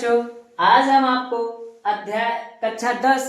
बच्चों, आज हम आपको अध्याय कक्षा 10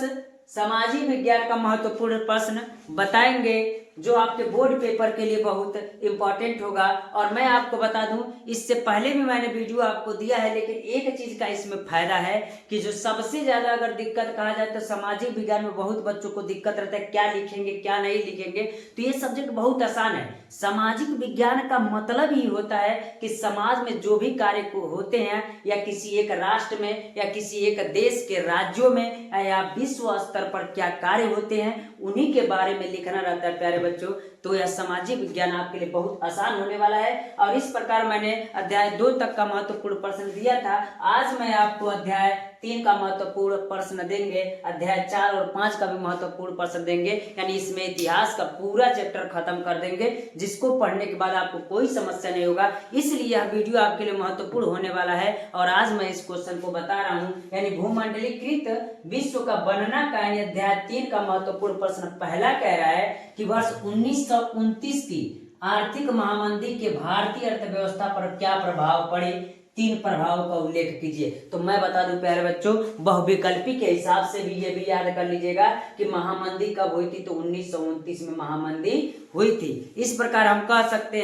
सामाजिक विज्ञान का महत्वपूर्ण प्रश्न बताएंगे जो आपके बोर्ड पेपर के लिए बहुत इम्पोर्टेंट होगा। और मैं आपको बता दूं, इससे पहले भी मैंने वीडियो आपको दिया है, लेकिन एक चीज का इसमें फायदा है कि जो सबसे ज्यादा अगर दिक्कत कहा जाए तो सामाजिक विज्ञान में बहुत बच्चों को दिक्कत रहता है, क्या लिखेंगे क्या नहीं लिखेंगे। तो ये सब्जेक्ट बहुत आसान है। सामाजिक विज्ञान का मतलब ही होता है कि समाज में जो भी कार्य होते हैं या किसी एक राष्ट्र में या किसी एक देश के राज्यों में या विश्व स्तर पर क्या कार्य होते हैं उन्हीं के बारे में लिखना रहता है प्यारे बच्चों। तो यह सामाजिक विज्ञान आपके लिए बहुत आसान होने वाला है। और इस प्रकार मैंने अध्याय 2 तक का महत्वपूर्ण प्रश्न दिया था। आज मैं आपको अध्याय 3 का महत्वपूर्ण प्रश्न देंगे, अध्याय 4 और 5 का भी महत्वपूर्ण प्रश्न देंगे, यानी इसमें इतिहास का पूरा चैप्टर खत्म कर देंगे, जिसको पढ़ने के बाद आपको कोई समस्या नहीं होगा। इसलिए यह वीडियो आपके लिए महत्वपूर्ण होने वाला है। और आज मैं इस क्वेश्चन को बता रहा हूँ, यानी भूमंडलीकृत विश्व का बनना का यानी अध्याय 3 का महत्वपूर्ण प्रश्न पहला कह रहा है कि वर्ष 1929 की आर्थिक महामंदी के भारतीय अर्थव्यवस्था पर क्या प्रभाव पड़े, 3 प्रभावों का उल्लेख कीजिए। तो मैं बता दूं प्यारे बच्चों, बहुविकल्पी के हिसाब से भी ये भी याद कर लीजिएगा कि महामंदी कब हुई थी, तो 1929 में महामंदी हुई थी। इस प्रकार हम कह सकते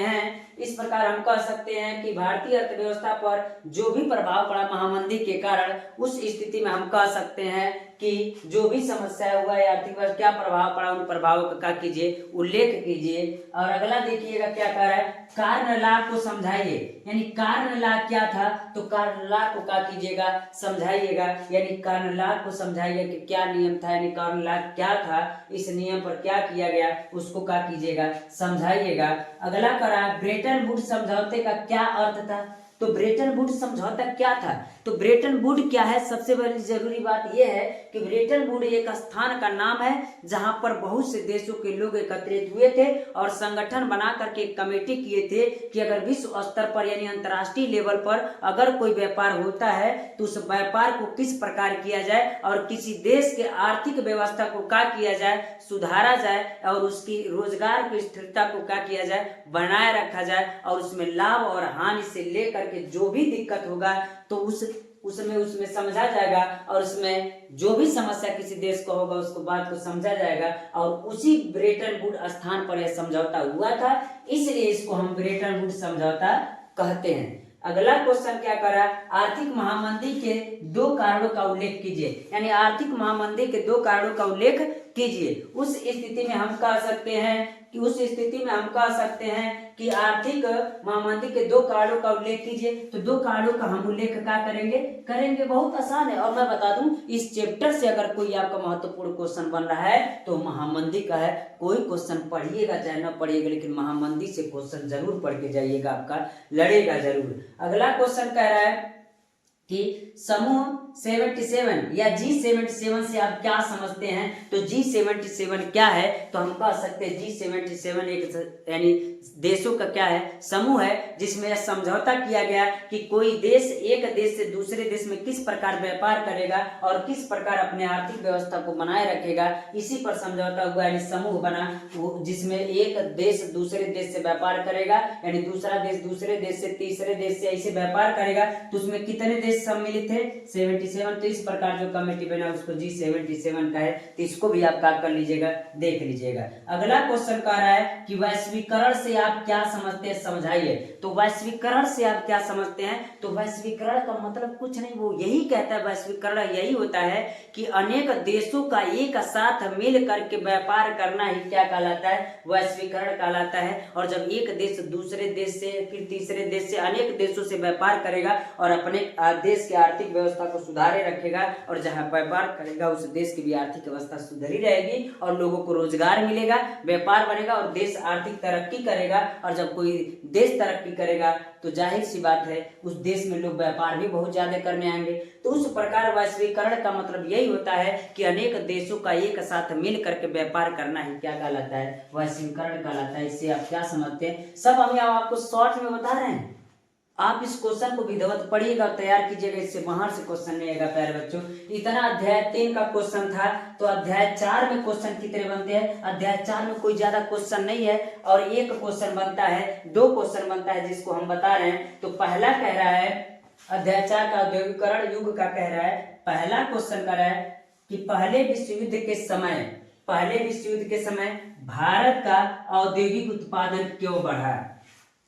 हैं कि भारतीय अर्थव्यवस्था पर जो भी प्रभाव पड़ा महामंदी के कारण, उस स्थिति में हम कह सकते हैं कि जो भी समस्या हुआ है आर्थिक वर्ष क्या प्रभाव पड़ा, उन प्रभावों का क्या कीजिए, उल्लेख कीजिए। और अगला देखिएगा क्या कह रहा है, कारण लाभ को समझाइए। यानी कारण लाभ क्या था, तो कारण लाभ को क्या कीजिएगा, समझाइएगा। यानी कारण लाभ को समझाइए कि क्या नियम था, यानी कारण लाभ क्या था, इस नियम पर क्या किया गया, उसको क्या कीजिएगा, समझाइएगा। अगला करा, ब्रेटन वुड्स समझौते का क्या अर्थ था। तो ब्रेटन वुड्स समझौता क्या था, तो ब्रेटन वुड क्या है, सबसे बड़ी जरूरी बात यह है कि ब्रेटन वुड एक स्थान का नाम है जहां पर बहुत से देशों के लोग एकत्रित हुए थे और संगठन बना करके एक कमेटी किए थे कि अगर विश्व स्तर पर यानी अंतर्राष्ट्रीय लेवल पर अगर कोई व्यापार होता है तो उस व्यापार को किस प्रकार किया जाए और किसी देश के आर्थिक व्यवस्था को क्या किया जाए, सुधारा जाए, और उसकी रोजगार की स्थिरता को क्या किया जाए, बनाए रखा जाए, और उसमें लाभ और हानि से लेकर के जो भी दिक्कत होगा तो उसमें समझा जाएगा, और उसमें जो भी समस्या किसी देश को होगा उसको बात को समझा जाएगा। और उसी ब्रेटन वुड स्थान पर यह समझौता हुआ था, इसलिए इसको हम ब्रेटन वुड समझौता कहते हैं। अगला क्वेश्चन क्या करा, आर्थिक महामंदी के 2 कारणों का उल्लेख कीजिए। यानी आर्थिक महामंदी के 2 कारणों का उल्लेख कीजिए। उस स्थिति में हम कह सकते हैं कि आर्थिक महामंदी के 2 कारणों का उल्लेख कीजिए। तो 2 कारणों का हम उल्लेख क्या करेंगे, बहुत आसान है। और मैं बता दूं, इस चैप्टर से अगर कोई आपका महत्वपूर्ण क्वेश्चन बन रहा है तो महामंदी का है। कोई क्वेश्चन पढ़िएगा चाहे न पढ़िएगा, लेकिन महामंदी से क्वेश्चन जरूर पढ़ के जाइएगा, आपका लड़ेगा जरूर। अगला क्वेश्चन कह रहा है कि समूह 77 या G77 से आप क्या समझते हैं। तो G77 क्या है, तो हम कह सकते हैं G77 एक यानी देशों का क्या है, समूह है, जिसमें यह समझौता किया गया कि कोई देश एक देश से दूसरे देश में किस प्रकार व्यापार करेगा और किस प्रकार अपने आर्थिक व्यवस्था को बनाए रखेगा, इसी पर समझौता हुआ, यानी समूह बना, जिसमें एक देश दूसरे देश से व्यापार करेगा, यानी दूसरा देश दूसरे देश से तीसरे देश से ऐसे व्यापार करेगा। तो उसमें कितने देश सम्मिलित थे, 77। तो इस प्रकार जो कमेटी बना उसको G77 का है। तो इसको भी आप क्या कर लीजिएगा, देख लीजिएगा। अगला क्वेश्चन कह रहा है कि वैश्वीकरण से आप क्या समझते हैं, समझाइए। तो वैश्वीकरण से आप क्या समझते हैं, तो वैश्वीकरण का मतलब कुछ नहीं, वो यही कहता है, वैश्वीकरण यही होता है कि अनेक देशों का एक साथ मिल करके व्यापार करना ही क्या कहलाता है, वैश्वीकरण कहलाता है। और जब एक देश दूसरे देश से फिर तीसरे देश से अनेक देशों से व्यापार करेगा और अपने देश की आर्थिक व्यवस्था को सुधारे रखेगा, और जहां व्यापार करेगा उस देश की भी आर्थिक व्यवस्था सुधरी रहेगी और लोगों को रोजगार मिलेगा, व्यापार बनेगा और देश आर्थिक तरक्की करेगा। और जब कोई देश तरक्की करेगा तो जाहिर सी बात है उस देश में लोग व्यापार भी बहुत ज्यादा करने आएंगे। तो उस प्रकार वैश्वीकरण का मतलब यही होता है कि अनेक देशों का एक साथ मिल करके व्यापार करना ही क्या कहलाता है, वैश्वीकरण कहलाता है। इससे आप क्या समझते हैं, सब हम आपको शॉर्ट में बता रहे हैं। आप इस क्वेश्चन को विधिवत पढ़िएगा, तैयार कीजिएगा, इससे बाहर से क्वेश्चन नहीं आएगा प्यारे बच्चों। इतना अध्याय 3 का क्वेश्चन था। तो अध्याय 4 में क्वेश्चन कितने बनते हैं, अध्याय 4 में कोई ज्यादा क्वेश्चन नहीं है और एक क्वेश्चन बनता है, 2 क्वेश्चन बनता है जिसको हम बता रहे हैं। तो पहला कह रहा है अध्याय 4 का औद्योगिकरण युग का कह रहा है। पहला क्वेश्चन कर रहा है कि पहले विश्व युद्ध के समय भारत का औद्योगिक उत्पादन क्यों बढ़ा।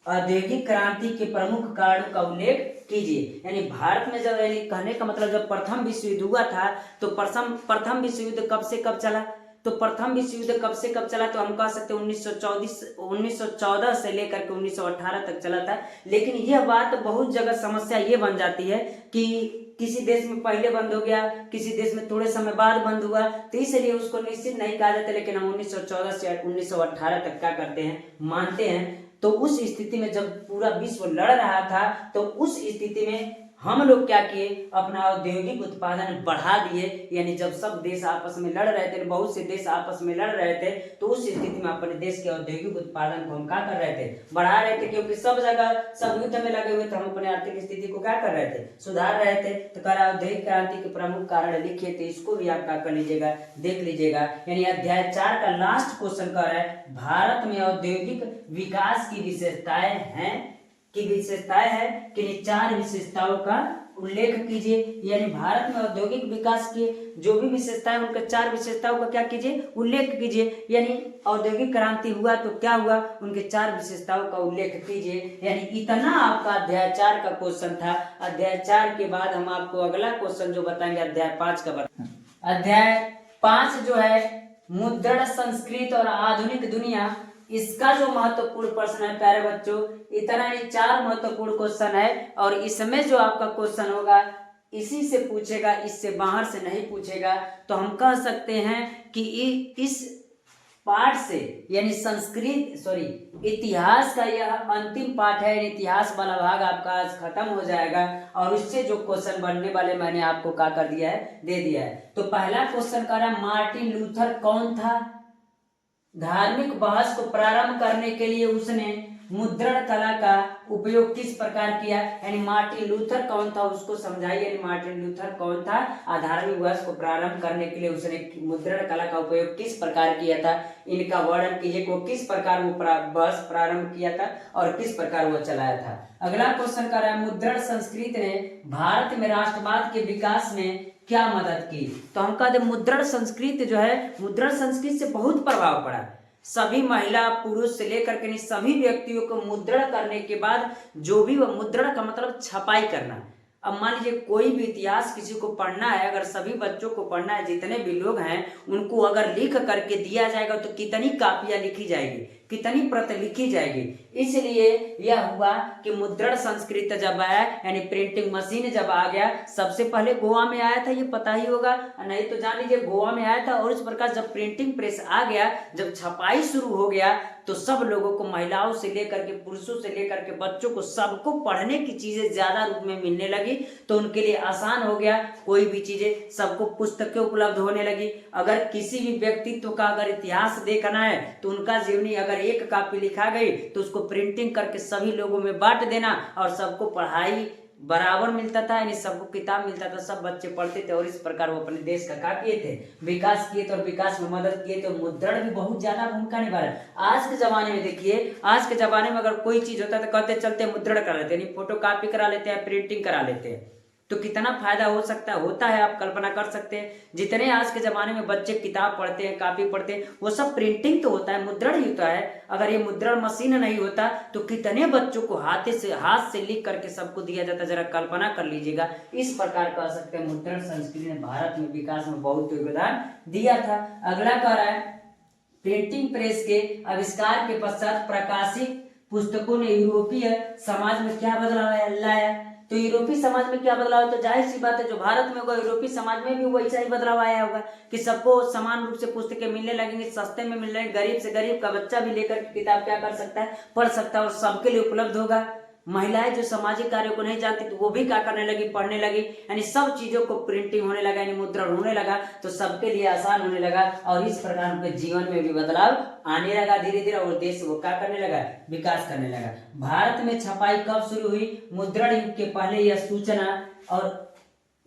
औद्योगिक क्रांति के प्रमुख कारणों का उल्लेख कीजिए। यानी भारत में जब, यानी कहने का मतलब जब प्रथम विश्व युद्ध हुआ था तो प्रथम विश्व युद्ध कब से कब चला, तो प्रथम विश्व युद्ध कब से कब चला, तो हम कह सकते हैं 1914 से लेकर के 1918 तक चला था। लेकिन यह बात बहुत जगह समस्या ये बन जाती है कि किसी देश में पहले बंद हो गया, किसी देश में थोड़े समय बाद बंद हुआ, तो इसलिए उसको निश्चित नहीं कहा जाता। लेकिन हम 1914 से 1918 तक क्या करते हैं, मानते हैं। तो उस स्थिति में जब पूरा विश्व लड़ रहा था तो उस स्थिति में हम लोग क्या किए, अपना औद्योगिक उत्पादन बढ़ा दिए। यानी जब सब देश आपस में लड़ रहे थे, बहुत से देश आपस में लड़ रहे थे, तो उस स्थिति में अपने देश के औद्योगिक उत्पादन को हम क्या कर रहे थे, बढ़ा रहे थे। क्योंकि सब जगह सब युद्ध में लगे हुए थे, हम अपने आर्थिक स्थिति को क्या कर रहे थे, सुधार रहे थे। तो कह रहा औद्योगिक क्रांति के प्रमुख कारण लिखे थे, इसको भी आप क्या कर लीजिएगा, देख लीजिएगा। यानी अध्याय 4 का लास्ट क्वेश्चन कह रहा है भारत में औद्योगिक विकास की विशेषताएं हैं, कि 4 विशेषताओं का उल्लेख कीजिए। यानी भारत में औद्योगिक विकास की जो भी विशेषताएं, उनके 4 विशेषताओं का क्या कीजिए, उल्लेख कीजिए। यानी औद्योगिक क्रांति हुआ तो क्या हुआ, उनके 4 विशेषताओं का उल्लेख कीजिए। यानी इतना आपका अध्याय 4 का क्वेश्चन था। अध्याय 4 के बाद हम आपको अगला क्वेश्चन जो बताएंगे अध्याय 5 का अध्याय 5 जो है मुद्रण संस्कृत और आधुनिक दुनिया, इसका जो महत्वपूर्ण प्रश्न है प्यारे बच्चों, इतना ही 4 महत्वपूर्ण क्वेश्चन है। और इसमें जो आपका क्वेश्चन होगा इसी से पूछेगा, इससे बाहर से नहीं पूछेगा। तो हम कह सकते हैं कि इस पाठ से, यानी इतिहास का यह अंतिम पाठ है। इतिहास वाला भाग आपका आज खत्म हो जाएगा और उससे जो क्वेश्चन बनने वाले मैंने आपको क्या कर दिया है, दे दिया है। तो पहला क्वेश्चन कर रहा है मार्टिन लूथर कौन था। धार्मिक बहस को प्रारंभ करने के लिए उसने मुद्रण कला का उपयोग किस प्रकार किया। यानी मार्टिन लूथर कौन था उसको समझाइए। यानी मार्टिन लूथर कौन था, धार्मिक बहस को प्रारंभ करने के लिए उसने मुद्रण कला का उपयोग किस प्रकार किया था, इनका वर्णन कीजिए। को किस प्रकार वो बहस प्रारंभ किया था और किस प्रकार वो चलाया था। अगला क्वेश्चन कर रहा है मुद्रण संस्कृति ने भारत में राष्ट्रवाद के विकास में क्या मदद की। तो हम कहते मुद्रण संस्कृति जो है, मुद्रण संस्कृति से बहुत प्रभाव पड़ा। सभी महिला पुरुष से लेकर के सभी व्यक्तियों को मुद्रण करने के बाद, जो भी वह मुद्रण का मतलब छपाई करना। अब मान लीजिए कोई भी इतिहास किसी को पढ़ना है, अगर सभी बच्चों को पढ़ना है, जितने भी लोग हैं उनको अगर लिख करके दिया जाएगा तो कितनी कापियां लिखी जाएगी, कितनी प्रत लिखी जाएगी। इसलिए यह हुआ कि मुद्रण संस्कृत जब आया, यानी प्रिंटिंग मशीन जब आ गया, सबसे पहले गोवा में आया था, ये पता ही होगा, नहीं तो जान लीजिए गोवा में आया था। और इस प्रकार जब प्रिंटिंग प्रेस आ गया, जब छपाई शुरू हो गया, तो सब लोगों को, महिलाओं से लेकर के पुरुषों से लेकर के बच्चों को, सबको पढ़ने की चीजें ज्यादा रूप में मिलने लगी। तो उनके लिए आसान हो गया, कोई भी चीजें सबको पुस्तकें उपलब्ध होने लगी। अगर किसी भी व्यक्तित्व का अगर इतिहास देखना है तो उनका जीवनी अगर एक कॉपी लिखा गई तो उसको प्रिंटिंग करके सभी लोगों में बांट देना, और सबको पढ़ाई बराबर मिलता था, यानी सबको किताब मिलता था, सब बच्चे पढ़ते थे। और इस प्रकार वो अपने देश का क्या किए थे, विकास किए थे और विकास में मदद किए थे। मुद्रण भी बहुत ज्यादा भूमिका निभा रहा है। आज के जमाने में देखिए, आज के जमाने में अगर कोई चीज होता है तो कहते चलते मुद्रण करा लेते हैं, यानी फोटो कॉपी करा लेते हैं, प्रिंटिंग करा लेते हैं। तो कितना फायदा हो सकता है, होता है, आप कल्पना कर सकते हैं। जितने आज के जमाने में बच्चे किताब पढ़ते हैं, कॉपी पढ़ते हैं, वो सब प्रिंटिंग तो होता है, मुद्रण ही होता है। अगर ये मुद्रण मशीन नहीं होता तो कितने बच्चों को हाथ से लिख करके सबको दिया जाता, जरा कल्पना कर लीजिएगा। इस प्रकार कह सकते हैं मुद्रण संस्कृति ने भारत में विकास में बहुत योगदान दिया था। अगला कह रहा है प्रिंटिंग प्रेस के आविष्कार के पश्चात प्रकाशित पुस्तकों ने यूरोपीय समाज में क्या बदलाव लाया। तो यूरोपीय समाज में क्या बदलाव, तो जाहिर सी बात है जो भारत में होगा यूरोपीय समाज में भी वैसा ही बदलाव आया होगा कि सबको समान रूप से पुस्तकें मिलने लगेंगी, सस्ते में मिल रहे, गरीब से गरीब का बच्चा भी लेकर किताब क्या कर सकता है, पढ़ सकता है, और सबके लिए उपलब्ध होगा। महिलाएं जो सामाजिक कार्यों को नहीं जानती तो वो भी क्या करने लगी, पढ़ने लगी। यानी सब चीजों को प्रिंटिंग होने लगा, यानी मुद्रण होने लगा, तो सबके लिए आसान होने लगा। और इस प्रकार उनके जीवन में भी बदलाव आने लगा धीरे धीरे, और देश वो क्या करने लगा, विकास करने लगा। भारत में छपाई कब शुरू हुई, मुद्रण युग के पहले यह सूचना और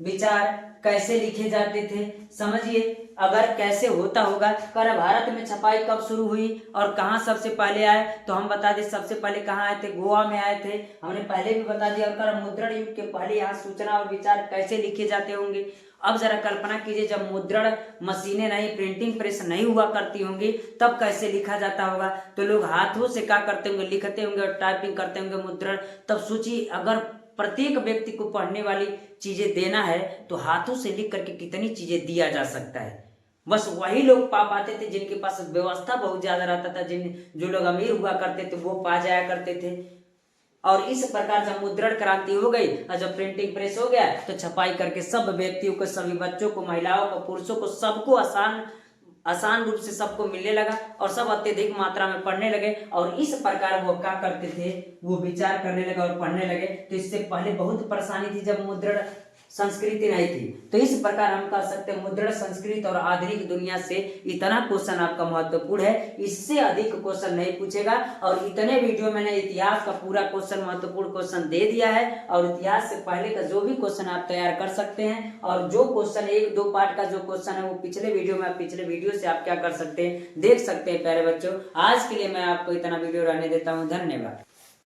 विचार कैसे लिखे जाते थे, समझिए अगर कैसे होता होगा। कर भारत में छपाई कब शुरू हुई और कहाँ सबसे पहले आए, तो हम बता दें सबसे पहले कहाँ आए थे, गोवा में आए थे, हमने पहले भी बता दिया। और कर मुद्रण युग के पहले यहाँ सूचना और विचार कैसे लिखे जाते होंगे। अब जरा कल्पना कीजिए जब मुद्रण मशीनें नहीं, प्रिंटिंग प्रेस नहीं हुआ करती होंगी, तब कैसे लिखा जाता होगा। तो लोग हाथों से क्या करते होंगे, लिखते होंगे और टाइपिंग करते होंगे मुद्रण। तब सोचिए अगर प्रत्येक व्यक्ति को पढ़ने वाली चीजें देना है तो हाथों से लिख करके कितनी चीजें दिया जा सकता है। बस वही लोग पा पाते थे जिनके पास व्यवस्था बहुत ज्यादा रहता था, जो लोग अमीर हुआ करते थे वो पा जाया करते थे। और इस प्रकार जब मुद्रण क्रांति हो गई और जब प्रिंटिंग प्रेस हो गया तो छपाई करके सब व्यक्तियों को, सभी बच्चों को, महिलाओं को, पुरुषों को, सबको आसान रूप से सबको मिलने लगा और सब अत्यधिक मात्रा में पढ़ने लगे। और इस प्रकार वो क्या करते थे, वो विचार करने लगे और पढ़ने लगे। तो इससे पहले बहुत परेशानी थी जब मुद्रण संस्कृति नहीं थी। तो इस प्रकार हम कह सकते हैं मुद्रण संस्कृत और आधुनिक दुनिया से इतना क्वेश्चन आपका महत्वपूर्ण है, इससे अधिक क्वेश्चन नहीं पूछेगा। और इतने वीडियो मैंने इतिहास का पूरा क्वेश्चन, महत्वपूर्ण क्वेश्चन दे दिया है और इतिहास से पहले का जो भी क्वेश्चन आप तैयार कर सकते हैं। और जो क्वेश्चन 1-2 पार्ट का जो क्वेश्चन है वो पिछले वीडियो से आप क्या कर सकते हैं, देख सकते हैं प्यारे बच्चों। आज के लिए मैं आपको इतना वीडियो रहने देता हूँ, धन्यवाद।